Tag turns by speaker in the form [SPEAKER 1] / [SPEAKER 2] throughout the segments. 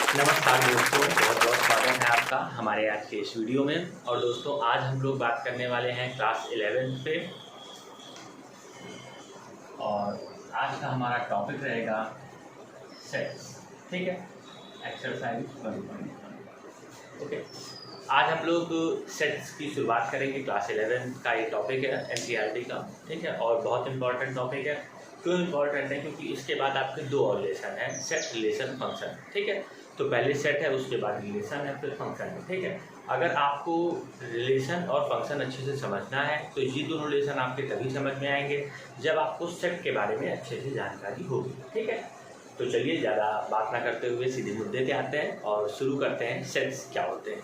[SPEAKER 1] नमस्कार दोस्तों, बहुत बहुत स्वागत है आपका हमारे आज के इस वीडियो में। और दोस्तों, आज हम लोग बात करने वाले हैं क्लास 11 पे। और आज का हमारा टॉपिक रहेगा सेट्स। ठीक है, एक्सरसाइज 1.1। ओके, आज हम लोग सेट्स की शुरुआत करेंगे। क्लास 11 का ये टॉपिक है एनसीईआरटी का। ठीक है, और बहुत इंपॉर्टेंट टॉपिक है। क्यों इंपॉर्टेंट है? क्योंकि इसके बाद आपके दो और लेसन हैं, सेट, रिलेशन, फंक्शन। ठीक है, तो पहले सेट है, उसके बाद रिलेशन है, फिर फंक्शन है। ठीक है, अगर आपको रिलेशन और फंक्शन अच्छे से समझना है तो ये दोनों रिलेशन आपके तभी समझ में आएंगे जब आपको सेट के बारे में अच्छे से जानकारी होगी। ठीक है, तो चलिए ज़्यादा बात ना करते हुए सीधे मुद्दे पे आते हैं और शुरू करते हैं। सेट्स क्या होते हैं?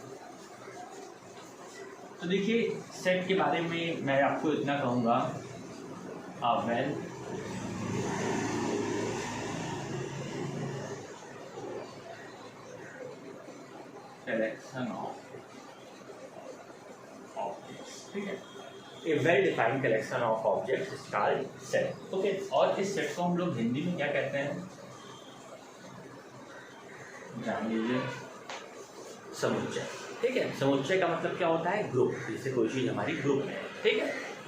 [SPEAKER 1] तो देखिए, सेट के बारे में मैं आपको इतना कहूँगा, वेल कलेक्शन ऑफ ऑब्जेक्ट्स। ठीक है, A well defined collection of objects is called set. Okay, और इस सेट को हम लोग हिंदी में क्या कहते हैं जान लीजिए? समुच्चय। ठीक है, समुच्चय का मतलब क्या होता है? ग्रुप। जैसे कोई चीज़ हमारी ग्रुप में है। ठीक है,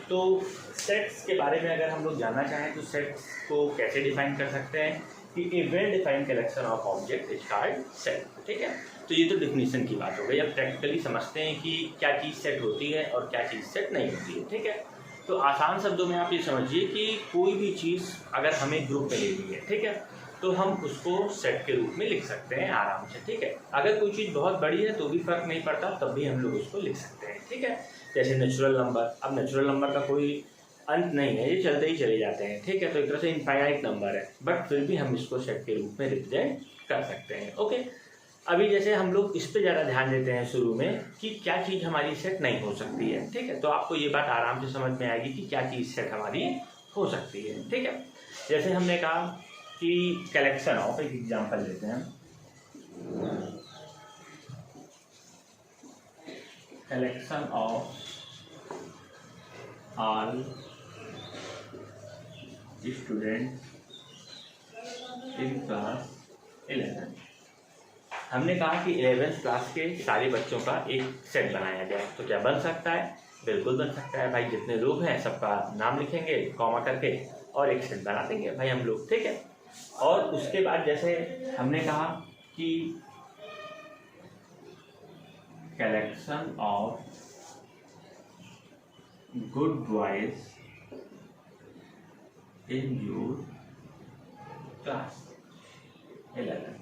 [SPEAKER 1] तो सेट्स के बारे में अगर हम लोग जानना चाहें तो सेट्स को कैसे डिफाइन कर सकते हैं कि A well defined collection of object is called set. ठीक है, तो ये तो डिफिनीशन की बात हो गई। अब प्रैक्टिकली समझते हैं कि क्या चीज़ सेट होती है और क्या चीज़ सेट नहीं होती है। ठीक है, तो आसान शब्दों में आप ये समझिए कि कोई भी चीज़ अगर हमें ग्रुप में लेनी है, ठीक है, तो हम उसको सेट के रूप में लिख सकते हैं आराम से। ठीक है, अगर कोई चीज़ बहुत बड़ी है तो भी फर्क नहीं पड़ता, तब भी हम लोग उसको लिख सकते हैं। ठीक है, जैसे नेचुरल नंबर। अब नेचुरल नंबर का कोई अंत नहीं है, ये चलते ही चले जाते हैं। ठीक है, तो एक तरह से इनफाइनाइट नंबर है, बट फिर भी हम इसको सेट के रूप में रिप्रेजेंट कर सकते हैं। ओके, अभी जैसे हम लोग इस पे ज़्यादा ध्यान देते हैं शुरू में कि क्या चीज़ हमारी सेट नहीं हो सकती है। ठीक है, तो आपको ये बात आराम से समझ में आएगी कि क्या चीज़ सेट हमारी हो सकती है। ठीक है, जैसे हमने कहा कि कलेक्शन ऑफ, एक एग्जांपल लेते हैं, collection of all student in class 11। हमने कहा कि 11th क्लास के सारे बच्चों का एक सेट बनाया जाए, तो क्या बन सकता है? बिल्कुल बन सकता है भाई। जितने लोग हैं सबका नाम लिखेंगे कॉमा करके और एक सेट बना देंगे भाई हम लोग। ठीक है, और उसके बाद जैसे हमने कहा कि collection of good boys in your class 11।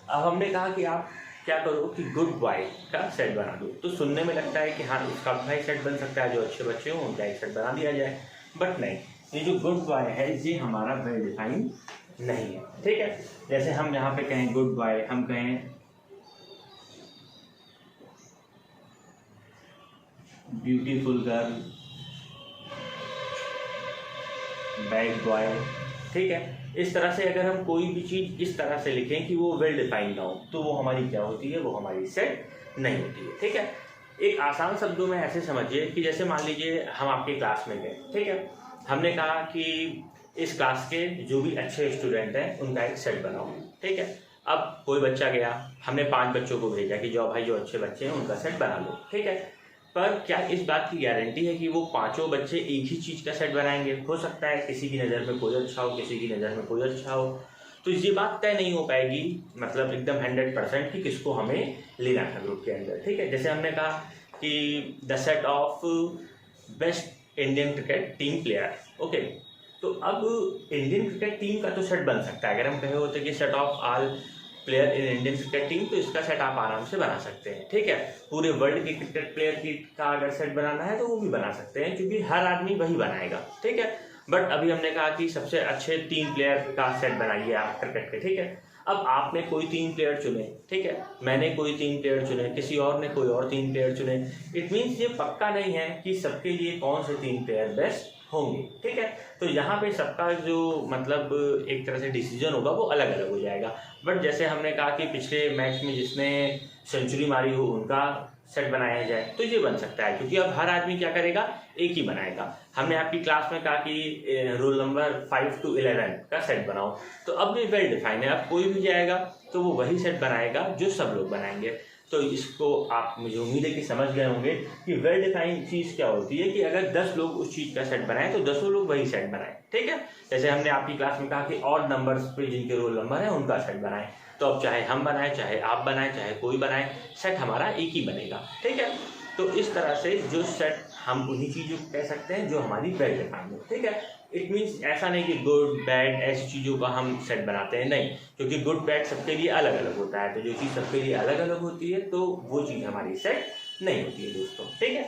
[SPEAKER 1] अब हमने कहा कि आप क्या करो कि गुड बॉय का सेट बना दो, तो सुनने में लगता है कि हाँ उसका भाई सेट बन सकता है, जो अच्छे बच्चे हों उनका एक सेट बना दिया जाए। बट नहीं, ये जो गुड बॉय है ये हमारा वेल डिफाइंड नहीं है। ठीक है, जैसे हम यहाँ पे कहें गुड बॉय, हम कहें ब्यूटीफुल गर्ल, बैड बॉय। ठीक है, इस तरह से अगर हम कोई भी चीज़ इस तरह से लिखें कि वो वेल डिफाइंड ना हो, तो वो हमारी क्या होती है? वो हमारी सेट नहीं होती है। ठीक है, एक आसान शब्दों में ऐसे समझिए कि जैसे मान लीजिए हम आपके क्लास में गए। ठीक है, हमने कहा कि इस क्लास के जो भी अच्छे स्टूडेंट हैं उनका एक सेट बनाओ। ठीक है, अब कोई बच्चा गया, हमने 5 बच्चों को भेजा कि जो भाई जो अच्छे बच्चे हैं उनका सेट बना लो। ठीक है, पर क्या इस बात की गारंटी है कि वो 5 बच्चे एक ही चीज़ का सेट बनाएंगे? हो सकता है किसी की नज़र में कोई अच्छा हो, किसी की नज़र में कोई अच्छा हो, तो ये बात तय नहीं हो पाएगी, मतलब एकदम 100% कि किसको हमें लेना था ग्रुप के अंदर। ठीक है, जैसे हमने कहा कि the set of best Indian cricket team player. Okay, तो अब इंडियन क्रिकेट टीम का तो सेट बन सकता है। अगर हम कहे होते कि set of all player in Indian cricket team, तो इसका सेट आप आराम से बना सकते हैं। ठीक है, पूरे वर्ल्ड के क्रिकेट प्लेयर की का अगर सेट बनाना है तो वो भी बना सकते हैं, क्योंकि हर आदमी वही बनाएगा। ठीक है, बट अभी हमने कहा कि सबसे अच्छे 3 प्लेयर का सेट बनाइए आप क्रिकेट के। ठीक है, अब आपने कोई 3 प्लेयर चुने, ठीक है, मैंने कोई 3 प्लेयर चुने, किसी और ने कोई और 3 प्लेयर चुने। इट मीन्स ये पक्का नहीं है कि सबके लिए कौन से 3 प्लेयर बेस्ट होंगे, ठीक है। तो यहाँ पे सबका जो मतलब एक तरह से डिसीजन होगा वो अलग अलग हो जाएगा। बट जैसे हमने कहा कि पिछले मैच में जिसने सेंचुरी मारी हो उनका सेट बनाया जाए, तो ये बन सकता है, क्योंकि अब हर आदमी क्या करेगा, एक ही बनाएगा। हमने आपकी क्लास में कहा कि रोल नंबर 5 to 11 का सेट बनाओ, तो अब ये वेल डिफाइन है। अब कोई भी जाएगा तो वो वही सेट बनाएगा जो सब लोग बनाएंगे। तो इसको आप, मुझे उम्मीद है कि समझ गए होंगे कि वेल डिफाइंड चीज़ क्या होती है, कि अगर 10 लोग उस चीज़ का सेट बनाएं तो 10 लोग वही सेट बनाएं, ठीक है। जैसे हमने आपकी क्लास में कहा कि ऑड नंबर्स पे जिनके रोल नंबर है उनका सेट बनाएं, तो अब चाहे हम बनाएं, चाहे आप बनाएं, चाहे कोई बनाए, सेट हमारा एक ही बनेगा, ठीक है। तो इस तरह से जो सेट, हम उन्हीं चीज़ों को कह सकते हैं जो हमारी वेल डिफाइंड हो, ठीक है। इट मीन्स ऐसा नहीं कि गुड बैड ऐसी चीज़ों का हम सेट बनाते हैं, नहीं, क्योंकि गुड बैड सबके लिए अलग अलग होता है। तो जो चीज़ सबके लिए अलग अलग होती है तो वो चीज़ हमारी सेट नहीं होती है दोस्तों, ठीक है।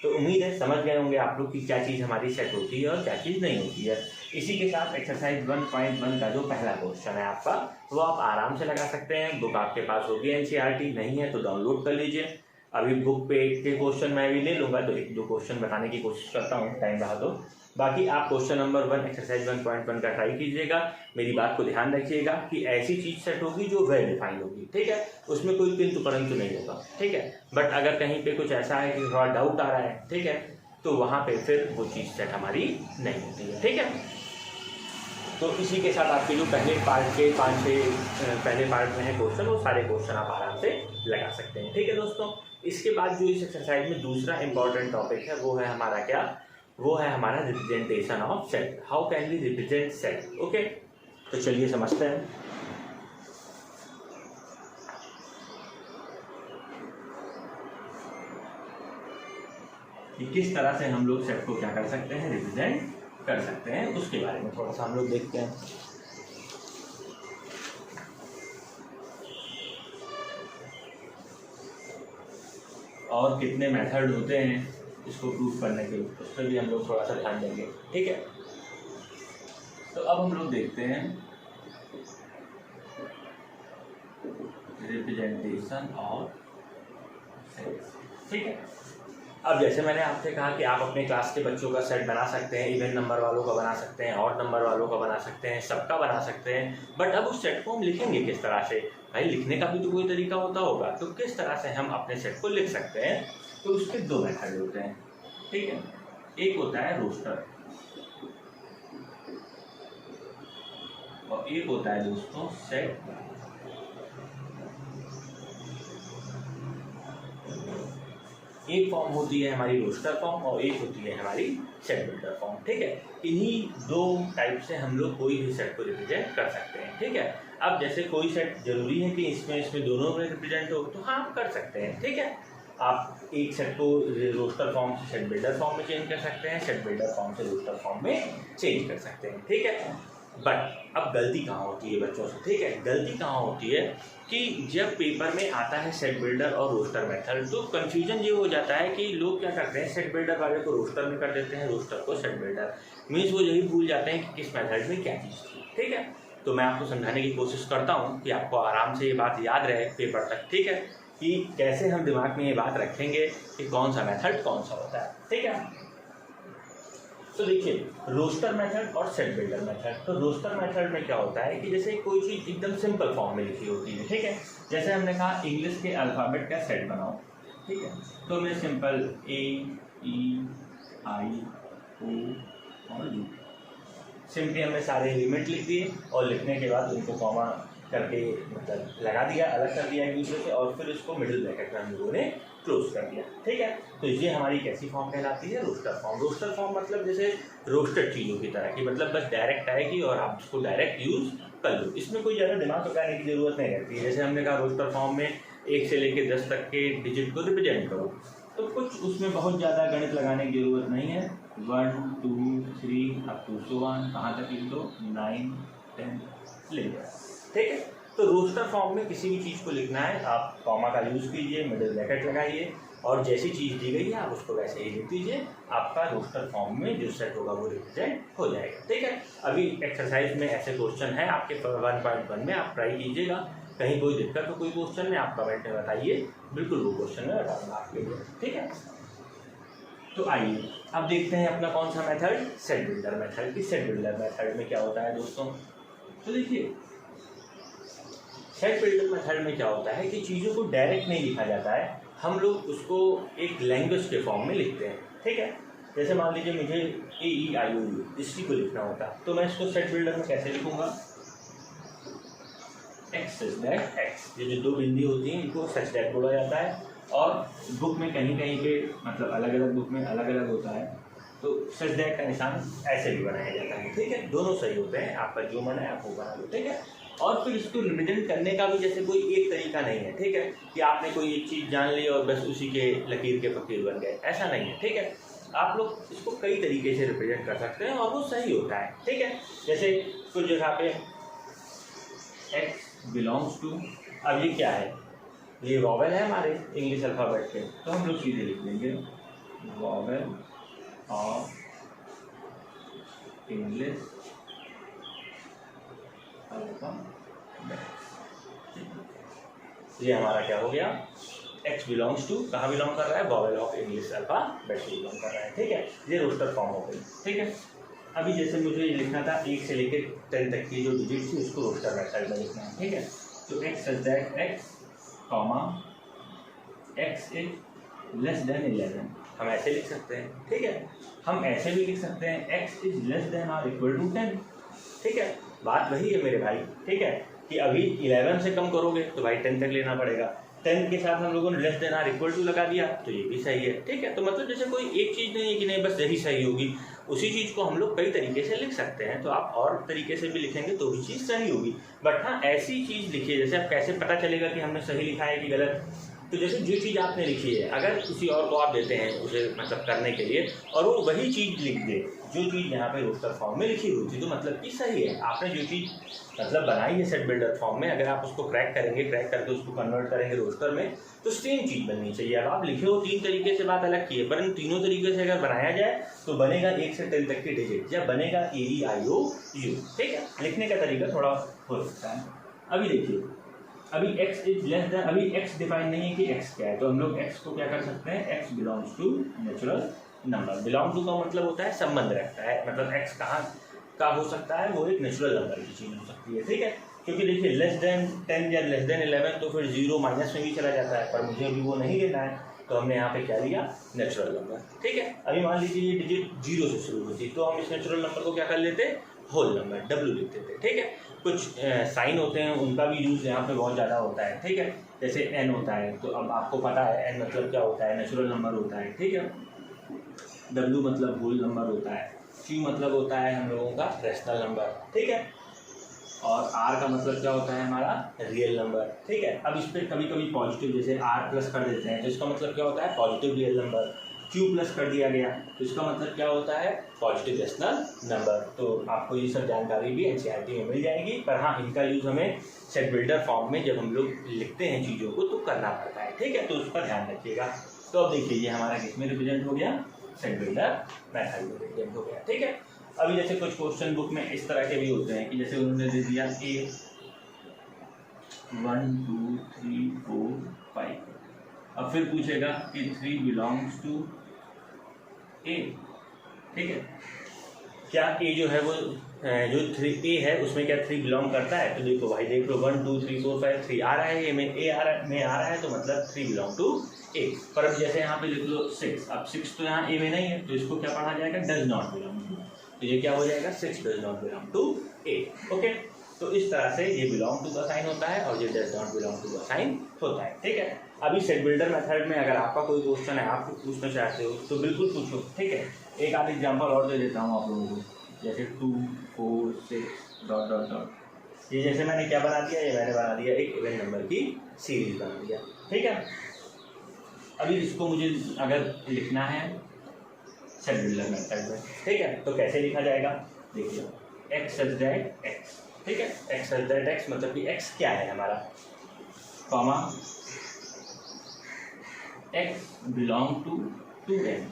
[SPEAKER 1] तो उम्मीद है समझ गए होंगे आप लोग कि क्या चीज़ हमारी सेट होती है और क्या चीज़ नहीं होती है। इसी के साथ एक्सरसाइज 1.1 का जो पहला क्वेश्चन है आपका, वो आप आराम से लगा सकते हैं। बुक आपके पास होगी एनसीईआरटी, नहीं है तो डाउनलोड कर लीजिए। अभी बुक पे के क्वेश्चन मैं भी ले लूँगा, तो 1-2 क्वेश्चन बताने की कोशिश करता हूँ, टाइम रहा तो। बाकी आप क्वेश्चन नंबर 1 एक्सरसाइज 1.1 का ट्राई कीजिएगा। मेरी बात को ध्यान रखिएगा कि ऐसी चीज़ सेट होगी जो वेल डिफाइंड होगी, ठीक है। उसमें कोई किंतु परंतु नहीं होगा, ठीक है। बट अगर कहीं पे कुछ ऐसा है कि थोड़ा डाउट आ रहा है, ठीक है, तो वहाँ पे फिर वो चीज़ सेट हमारी नहीं होती है, ठीक है। तो इसी के साथ आपके जो पहले पार्ट के 5-6 पहले पार्ट में है क्वेश्चन, वो सारे क्वेश्चन आप आराम से लगा सकते हैं, ठीक है दोस्तों। इसके बाद जो इस एक्सरसाइज में दूसरा इंपॉर्टेंट टॉपिक है वो है हमारा क्या, वो है हमारा representation of set. How can we represent set, okay. तो चलिए समझते हैं। कि किस तरह से हम लोग सेट को क्या कर सकते हैं, रिप्रेजेंट कर सकते हैं, उसके बारे में थोड़ा सा हम लोग देखते हैं। और कितने मेथड होते हैं इसको प्रूव करने के, उस पर भी हम लोग थोड़ा सा ध्यान देंगे, ठीक है। तो अब हम लोग देखते हैं रिप्रेजेंटेशन ऑफ सेट, ठीक है। अब जैसे मैंने आपसे कहा कि आप अपने क्लास के बच्चों का सेट बना सकते हैं, इवन नंबर वालों का बना सकते हैं, ऑड नंबर वालों का बना सकते हैं, सबका बना सकते हैं। बट अब उस सेट को हम लिखेंगे किस तरह से, भाई लिखने का भी तो कोई तरीका होता होगा। तो किस तरह से हम अपने सेट को लिख सकते हैं, तो उसके 2 मेथड होते हैं, ठीक है। एक होता है रोस्टर और एक होता है दोस्तों सेट। एक फॉर्म होती है हमारी रोस्टर फॉर्म और एक होती है हमारी सेट बिल्डर फॉर्म, ठीक है। इन्हीं 2 टाइप से हम लोग कोई भी सेट को रिप्रेजेंट कर सकते हैं, ठीक है। अब जैसे कोई सेट जरूरी है कि इसमें दोनों में रिप्रेजेंट हो, तो हाँ आप कर सकते हैं, ठीक है। आप एक सेट को रोस्टर फॉर्म से सेट बिल्डर फॉर्म में चेंज कर सकते हैं, सेट बिल्डर फॉर्म से रोस्टर फॉर्म में चेंज कर सकते हैं, ठीक है। बट अब गलती कहाँ होती है बच्चों से, ठीक है। गलती कहाँ होती है कि जब पेपर में आता है सेट बिल्डर और रोस्टर मेथड, तो कंफ्यूजन ये हो जाता है कि लोग क्या करते हैं, सेट बिल्डर वाले को रोस्टर में कर देते हैं, रोस्टर को सेट बिल्डर। मीन्स वो यही भूल जाते हैं कि किस मेथड में क्या चीज़ थी, ठीक है। तो मैं आपको समझाने की कोशिश करता हूँ कि आपको आराम से ये बात याद रहे पेपर तक, ठीक है, कि कैसे हम दिमाग में ये बात रखेंगे कि कौन सा मेथड कौन सा होता है, ठीक है। तो देखिए रोस्टर मेथड और सेट बिल्डर मेथड। तो रोस्टर मेथड में क्या होता है कि जैसे कोई चीज़ एकदम सिंपल फॉर्म में लिखी होती है, ठीक है। जैसे हमने कहा इंग्लिश के अल्फ़ाबेट का सेट बनाओ, ठीक है। तो मैं simple A, E, I, O और U, सिंपली हमने सारे एलिमेंट लिख दिए और लिखने के बाद उनको कॉमा करके मतलब लगा दिया, अलग कर दिया एक दूसरे से, और फिर इसको मिडिल ब्रैकेट में हम लोगों ने क्लोज कर दिया, ठीक है। तो ये हमारी कैसी फॉर्म कहलाती है, रोस्टर फॉर्म। रोस्टर फॉर्म मतलब जैसे रोस्टेड चीज़ों की तरह की, मतलब बस डायरेक्ट आएगी और आप उसको डायरेक्ट यूज़ कर लो, इसमें कोई ज़्यादा दिमाग लगाने की ज़रूरत नहीं रहती है। जैसे हमने कहा रोस्टर फॉर्म में 1 से लेकर 10 तक के डिजिट को रिप्रेजेंट करो, तो कुछ उसमें बहुत ज़्यादा गणित लगाने की ज़रूरत नहीं है। 1, 2, 3 अप टू सो ऑन, कहाँ तक लिख दो 9, 10 ले जाए, ठीक है। तो रोस्टर फॉर्म में किसी भी चीज़ को लिखना है, आप कॉमा का यूज़ कीजिए, मिडिल ब्रैकेट लगाइए और जैसी चीज़ दी गई है आप उसको वैसे ही लिख दीजिए, आपका रोस्टर फॉर्म में जो सेट होगा वो रिप्रेजेंट हो जाएगा, ठीक है। अभी एक्सरसाइज में ऐसे क्वेश्चन है आपके 1.1 में, आप ट्राई कीजिएगा। कहीं कोई दिक्कत हो कोई क्वेश्चन में आप कमेंट में बताइए, बिल्कुल वो क्वेश्चन में बता दूँगा आपके लिए, ठीक है। तो आइए अब देखते हैं अपना कौन सा मेथड, सेट बिल्डर मेथड। इस सेट बिल्डर मेथड में क्या होता है दोस्तों, तो देखिए सेट बिल्डर मेथड में क्या होता है कि चीज़ों को डायरेक्ट नहीं लिखा जाता है, हम लोग उसको एक लैंग्वेज के फॉर्म में लिखते हैं। ठीक है, जैसे मान लीजिए मुझे AEIOU इसी को लिखना होता तो मैं इसको सेट बिल्डर में कैसे लिखूंगा, एक्स सच दैट एक्स, ये जो दो बिंदी होती हैं इनको सच दैट बोला जाता है, और बुक में कहीं कहीं पे मतलब अलग अलग बुक में अलग अलग होता है, तो सच दैट का निशान ऐसे भी बनाया जाता है। ठीक है, दोनों सही होते हैं, आपका जो मन है आप वो बना लो। ठीक है, और फिर इसको रिप्रेजेंट करने का भी जैसे कोई एक तरीका नहीं है। ठीक है, कि आपने कोई एक चीज़ जान ली और बस उसी के लकीर के फकीर बन गए, ऐसा नहीं है। ठीक है, आप लोग इसको कई तरीके से रिप्रेजेंट कर सकते हैं और वो सही होता है। ठीक है, जैसे कुछ जगह पे x बिलोंग्स टू, अब ये क्या है, ये वॉवेल है हमारे इंग्लिश अल्फ़ाबेट के, तो हम लोग सीधे लिख लेंगे वॉवेल ऑफ इंग्लिश अल्फ़ाबेट। ये हमारा क्या हो गया, x बिलोंग्स टू, कहाँ बिलोंग कर रहा है, वॉवेल ऑफ इंग्लिश अल्फ़ाबेट से बिलोंग कर रहा है। ठीक है, ये रोस्टर फॉर्म हो गई। ठीक है, अभी जैसे मुझे लिखना था 1 से लेकर 10 तक की जो डिजिट थी उसको रोस्टर मेथड में लिखना है। ठीक है, तो x such that x comma x is less than 11, हम ऐसे लिख सकते हैं। ठीक है, हम ऐसे भी लिख सकते हैं x इज लेस देन और इक्वल टू 10। ठीक है, बात वही है मेरे भाई। ठीक है, कि अभी 11 से कम करोगे तो भाई 10 तक लेना पड़ेगा, 10 के साथ हम लोगों ने लेस देन और इक्वल टू लगा दिया तो ये भी सही है। ठीक है, तो मतलब जैसे कोई एक चीज़ नहीं है कि नहीं बस यही सही होगी, उसी चीज़ को हम लोग कई तरीके से लिख सकते हैं, तो आप और तरीके से भी लिखेंगे तो भी चीज़ सही होगी। बट हाँ, ऐसी चीज़ लिखिए, जैसे आप कैसे पता चलेगा कि हमने सही लिखा है कि गलत, तो जैसे जो चीज़ आपने लिखी है अगर किसी और को आप देते हैं उसे मतलब करने के लिए और वो वही चीज़ लिख दे जो चीज़ यहाँ पे रोस्टर फॉर्म में लिखी हुई थी, तो मतलब कि सही है। आपने जो चीज़ मतलब बनाई है सेट बिल्डर फॉर्म में, अगर आप उसको क्रैक करेंगे, क्रैक करके उसको कन्वर्ट करेंगे रोस्टर में, तो सेम चीज़ बननी चाहिए। अब आप लिखे हो 3 तरीके से, बात अलग की है, पर इन तीनों तरीके से अगर बनाया जाए तो बनेगा 1 से 10 तक की डिजिट या बनेगा AEIOU। ठीक है, लिखने का तरीका थोड़ा हो सकता है। अभी देखिए, अभी x इज लेस देन, अभी x डिफाइन नहीं है कि x क्या है, तो हम लोग x को क्या कर सकते हैं, x belongs to natural number. Belong to का मतलब होता है संबंध रखता है, मतलब x कहाँ का हो सकता है, वो एक नेचुरल नंबर की चीज़ हो सकती है। ठीक है, क्योंकि देखिए लेस देन 10 या लेस देन 11 तो फिर 0 माइनस में भी चला जाता है, पर मुझे अभी वो नहीं लेना है, तो हमने यहाँ पे क्या लिया, नेचुरल नंबर। ठीक है, अभी मान लीजिए ये डिजिट 0 से शुरू होती तो हम इस नेचुरल नंबर को क्या कर लेते, होल नंबर W लिख देते। ठीक है, कुछ साइन होते हैं उनका भी यूज़ यहाँ पे बहुत ज़्यादा होता है। ठीक है, जैसे n होता है, तो अब आपको पता है n मतलब क्या होता है, नेचुरल नंबर होता है। ठीक है, W मतलब होल नंबर होता है, Q मतलब होता है हम लोगों का रैशनल नंबर। ठीक है, और R का मतलब क्या होता है, हमारा रियल नंबर। ठीक है, अब इस पर कभी कभी पॉजिटिव जैसे R प्लस कर देते हैं तो इसका मतलब क्या होता है, positive real number. Q plus कर दिया गया तो इसका मतलब क्या होता है, पॉजिटिव रैशनल नंबर। तो आपको ये सब जानकारी भी NCERT में मिल जाएगी, पर हाँ इनका यूज़ हमें सेट बिल्डर फॉर्म में जब हम लोग लिखते हैं चीज़ों को तो करना पड़ता है। ठीक है, तो उस पर ध्यान रखिएगा। तो अब देखिए ये हमारा किस में रिप्रेजेंट हो गया, सेट बिल्डर मेथड में रिप्रेजेंट हो गया। ठीक है, अभी जैसे कुछ क्वेश्चन बुक में इस तरह के भी होते हैं कि जैसे उन्होंने दे दिया A 1 2 3 4 5, अब फिर पूछेगा कि 3 बिलोंग्स टू A। ठीक है, क्या A जो है वो जो 3A है उसमें क्या 3 बिलोंग करता है, तो देखो भाई देख लो 1 2 3 4 5 3 आ रहा है, A में A आ रहा है तो मतलब 3 बिलोंग टू A। पर अब जैसे यहाँ पे लिख लो 6, अब 6 तो यहाँ A में नहीं है तो इसको क्या पढ़ा जाएगा, डज नॉट बिलोंग टू, तो ये क्या हो जाएगा, 6 does not belong to A। Okay, तो इस तरह से ये बिलोंग टू का साइन होता है और ये डज नॉट बिलोंग टू का साइन होता है। ठीक है, अभी सेट बिल्डर मेथड में अगर आपका कोई क्वेश्चन है आप पूछना चाहते हो तो बिल्कुल पूछो। ठीक है, एक आध एग्जांपल और दे देता हूँ आप लोगों को, जैसे 2 4 6 डॉट डॉट डॉट, ये जैसे मैंने क्या बना दिया, ये मैंने बना दिया एक इवन नंबर की सीरीज बना दिया। ठीक है, अभी इसको मुझे अगर लिखना है सेट बिल्डर मेथड में, ठीक है, तो कैसे लिखा जाएगा, देखिए x सच दैट x। ठीक है, x सच दैट x मतलब कि x क्या है हमारा, comma x belong to 2n।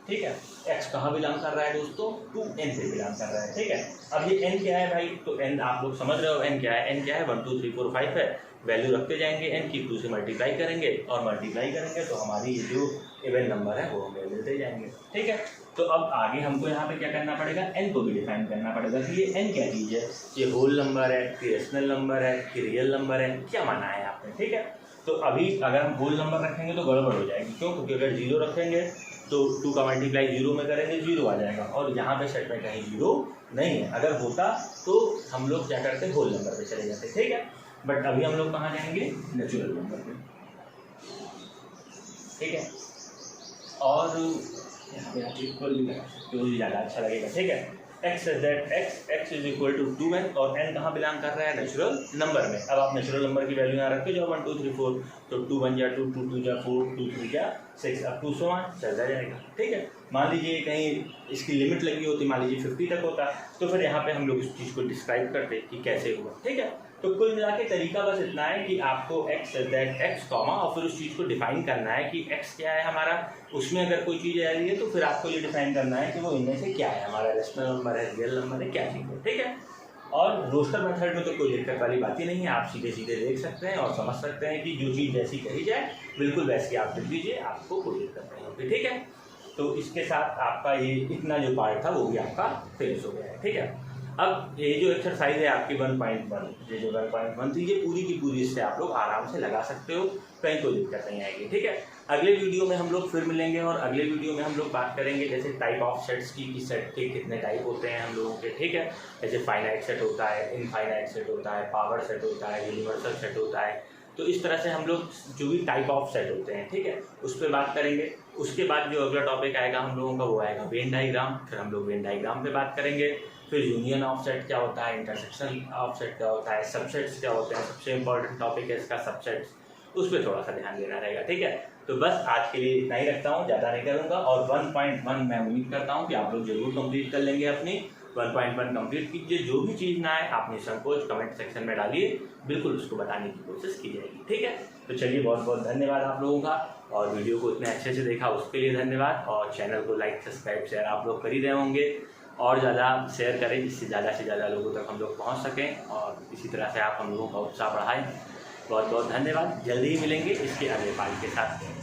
[SPEAKER 1] ठीक है। x कहाँ बिलोंग कर रहा है दोस्तों, टू n से बिलोंग कर रहा है, ठीक है। अब ये n क्या है भाई, तो n आप लोग समझ रहे हो n क्या है, n क्या है 1 2 3 4 5 है, वैल्यू रखते जाएंगे n की, 2 से मल्टीप्लाई करेंगे और मल्टीप्लाई करेंगे तो हमारी ये जो इवन नंबर है वो हमें मिलते जाएंगे, ठीक है। तो अब आगे हमको यहाँ पे क्या करना पड़ेगा, n को भी डिफाइन करना पड़ेगा कि ये n क्या चीज़ है, ये होल नंबर है कि रेशनल नंबर है कि रियल नंबर है, क्या माना है आपने, ठीक है। तो अभी अगर हम होल नंबर रखेंगे तो गड़बड़ हो जाएगी, क्यों, क्योंकि अगर 0 रखेंगे तो 2 का मल्टीप्लाई 0 में करेंगे 0 आ जाएगा, और यहाँ पे सेट में कहीं 0 नहीं है। अगर होता तो हम लोग क्या करते, होल नंबर पे चले जाते, ठीक है। बट अभी हम लोग कहाँ जाएंगे, नेचुरल नंबर पे, ठीक है। और यहाँ पे आप इक्वल भी लगा सकते हो, ज़्यादा अच्छा लगेगा, ठीक है। x is equal to 2n और n कहाँ बिलोंग कर रहा है, नेचुरल नंबर में। अब आप नेचुरल नंबर की वैल्यू यहाँ रखते जाओ 1 2 3 4, तो 2 1 जा 2, 2 2 जा 4, 2 3 जा 6, अब 2 चलता जाएगा, ठीक है। मान लीजिए कहीं इसकी लिमिट लगी होती, मान लीजिए 50 तक होता, तो फिर यहाँ पे हम लोग इस चीज़ को डिस्क्राइब करते कि कैसे हुआ, ठीक है। तो कुल मिला के तरीका बस इतना है कि आपको x कॉमा और फिर उस चीज़ को डिफाइन करना है कि x क्या है हमारा, उसमें अगर कोई चीज़ आ रही है तो फिर आपको ये डिफाइन करना है कि वो इनमें से क्या है, हमारा रेशनल नंबर है, रियल नंबर है, क्या चीज़ है, ठीक है। और रोस्टर मेथड में तो कोई दिक्कत वाली बात ही नहीं है, आप सीधे सीधे देख सकते हैं और समझ सकते हैं कि जो चीज़ जैसी कही जाए बिल्कुल वैसी आप लिख दीजिए, आपको कोई दिक्कत नहीं होगी, ठीक है। तो इसके साथ आपका ये इतना जो पार्ट था वो भी आपका फिनिश हो गया है, ठीक है। अब ये जो एक्सरसाइज है आपकी 1.1, ये जो 1.1 थी, ये पूरी की पूरी इससे आप लोग आराम से लगा सकते हो, कहीं कोई दिक्कत नहीं आएगी, ठीक है। अगले वीडियो में हम लोग फिर मिलेंगे और अगले वीडियो में हम लोग बात करेंगे जैसे टाइप ऑफ सेट्स की, कि सेट के कितने टाइप होते हैं हम लोगों के, ठीक है। जैसे फाइनाइट सेट होता है, इनफाइनाइट सेट होता है, पावर सेट होता है, यूनिवर्सल सेट होता है, तो इस तरह से हम लोग जो भी टाइप ऑफ सेट होते हैं, ठीक है, उस पर बात करेंगे। उसके बाद जो अगला टॉपिक आएगा हम लोगों का वो आएगा वेन डायग्राम, फिर हम लोग वेन डायग्राम पे बात करेंगे, फिर यूनियन ऑफ सेट क्या होता है, इंटरसेक्शन ऑफ सेट क्या होता है, सबसेट्स क्या होते हैं, सबसे इंपॉर्टेंट टॉपिक है इसका सबसेट्स, उस पर थोड़ा सा ध्यान देना रहेगा, ठीक है। तो बस आज के लिए इतना ही रखता हूँ, ज़्यादा नहीं करूँगा। और 1.1 मैं उम्मीद करता हूँ कि आप लोग जरूर कंप्लीट कर लेंगे अपनी 1.1 कंप्लीट कीजिए। जो भी चीज़ ना आए आप निसंकोच कमेंट सेक्शन में डालिए, बिल्कुल उसको बताने की कोशिश की जाएगी, ठीक है। तो चलिए, बहुत बहुत धन्यवाद आप लोगों का, और वीडियो को इतने अच्छे से देखा उसके लिए धन्यवाद। और चैनल को लाइक सब्सक्राइब शेयर आप लोग कर ही रहे होंगे, और ज़्यादा शेयर करें जिससे ज़्यादा से ज़्यादा लोगों तक हम लोग पहुँच सकें, और इसी तरह से आप हम लोगों का उत्साह बढ़ाएं। बहुत बहुत धन्यवाद, जल्दी ही मिलेंगे इसके अगले पार्ट के साथ।